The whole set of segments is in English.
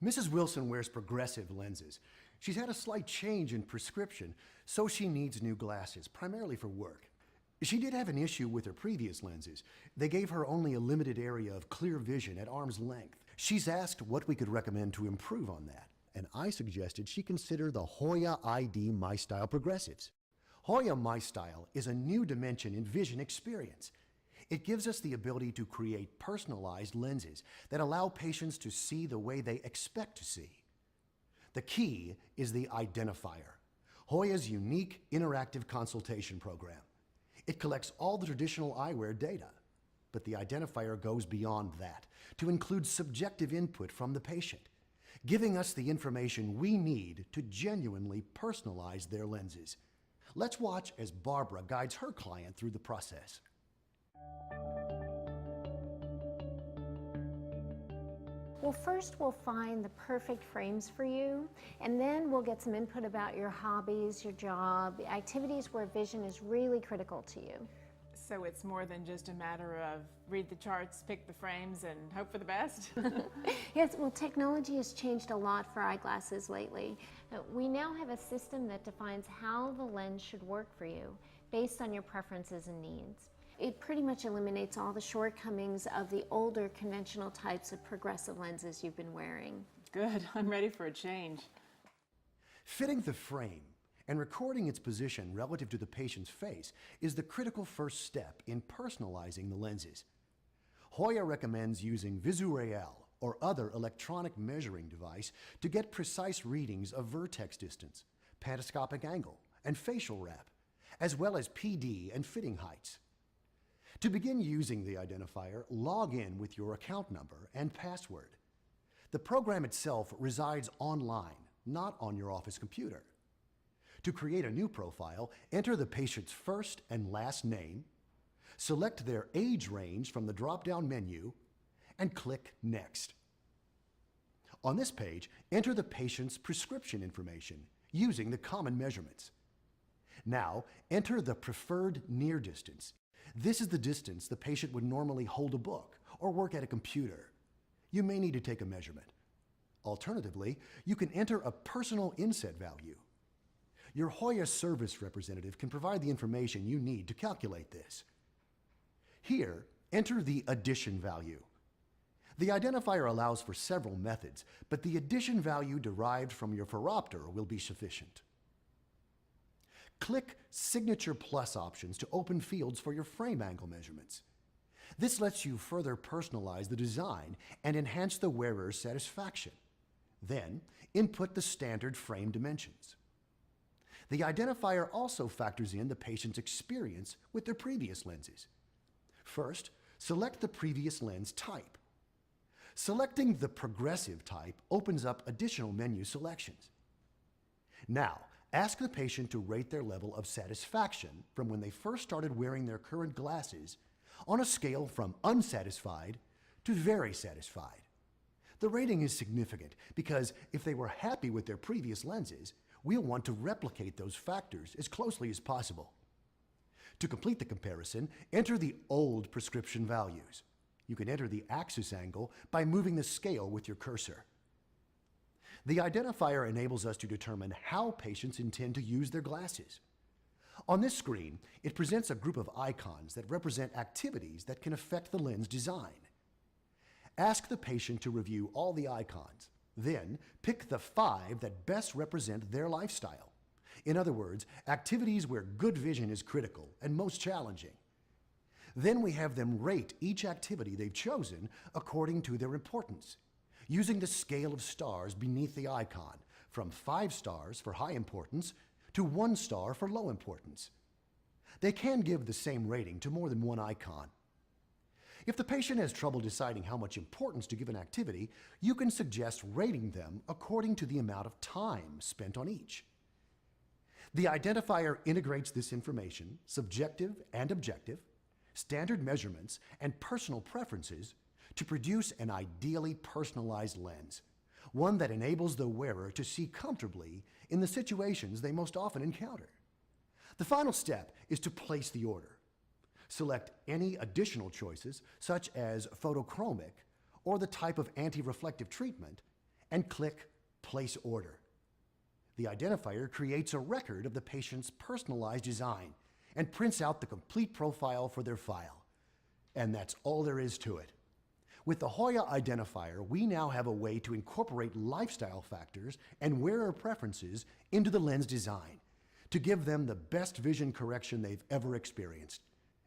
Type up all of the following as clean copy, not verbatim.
Mrs. Wilson wears progressive lenses. She's had a slight change in prescription, so she needs new glasses, primarily for work. She did have an issue with her previous lenses. They gave her only a limited area of clear vision at arm's length. She's asked what we could recommend to improve on that, and I suggested she consider the Hoya ID MyStyle Progressives. Hoya MyStyle is a new dimension in vision experience. It gives us the ability to create personalized lenses that allow patients to see the way they expect to see. The key is the Identifier, Hoya's unique interactive consultation program. It collects all the traditional eyewear data, but the Identifier goes beyond that to include subjective input from the patient, giving us the information we need to genuinely personalize their lenses. Let's watch as Barbara guides her client through the process. Well, first we'll find the perfect frames for you, and then we'll get some input about your hobbies, your job, activities where vision is really critical to you. So it's more than just a matter of read the charts, pick the frames, and hope for the best? Yes, well, technology has changed a lot for eyeglasses lately. We now have a system that defines how the lens should work for you based on your preferences and needs. It pretty much eliminates all the shortcomings of the older conventional types of progressive lenses you've been wearing. Good, I'm ready for a change. Fitting the frame and recording its position relative to the patient's face is the critical first step in personalizing the lenses. Hoya recommends using Visureal or other electronic measuring device to get precise readings of vertex distance, pantoscopic angle, and facial wrap, as well as PD and fitting heights. To begin using the Identifier, log in with your account number and password. The program itself resides online, not on your office computer. To create a new profile, enter the patient's first and last name, select their age range from the drop-down menu, and click Next. On this page, enter the patient's prescription information using the common measurements. Now, enter the preferred near distance. This is the distance the patient would normally hold a book or work at a computer. You may need to take a measurement. Alternatively, you can enter a personal inset value. Your Hoya service representative can provide the information you need to calculate this. Here, enter the addition value. The Identifier allows for several methods, but the addition value derived from your phoropter will be sufficient. Click Signature Plus options to open fields for your frame angle measurements. This lets you further personalize the design and enhance the wearer's satisfaction. Then, input the standard frame dimensions. The Identifier also factors in the patient's experience with their previous lenses. First, select the previous lens type. Selecting the progressive type opens up additional menu selections. Now, ask the patient to rate their level of satisfaction from when they first started wearing their current glasses on a scale from unsatisfied to very satisfied. The rating is significant because if they were happy with their previous lenses, we'll want to replicate those factors as closely as possible. To complete the comparison, enter the old prescription values. You can enter the axis angle by moving the scale with your cursor. The Identifier enables us to determine how patients intend to use their glasses. On this screen, it presents a group of icons that represent activities that can affect the lens design. Ask the patient to review all the icons. Then, pick the 5 that best represent their lifestyle. In other words, activities where good vision is critical and most challenging. Then we have them rate each activity they've chosen according to their importance, using the scale of stars beneath the icon, from 5 stars for high importance to 1 star for low importance. They can give the same rating to more than one icon. If the patient has trouble deciding how much importance to give an activity, you can suggest rating them according to the amount of time spent on each. The Identifier integrates this information, subjective and objective, standard measurements, and personal preferences to produce an ideally personalized lens, one that enables the wearer to see comfortably in the situations they most often encounter. The final step is to place the order. Select any additional choices, such as photochromic or the type of anti-reflective treatment, and click Place Order. The identifier creates a record of the patient's personalized design and prints out the complete profile for their file. And that's all there is to it. With the Hoya Identifier, we now have a way to incorporate lifestyle factors and wearer preferences into the lens design to give them the best vision correction they've ever experienced.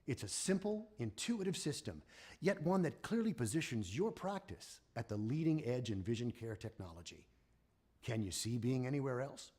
It's a simple, intuitive system, yet one that clearly positions your practice at the leading edge in vision care technology. Can you see being anywhere else?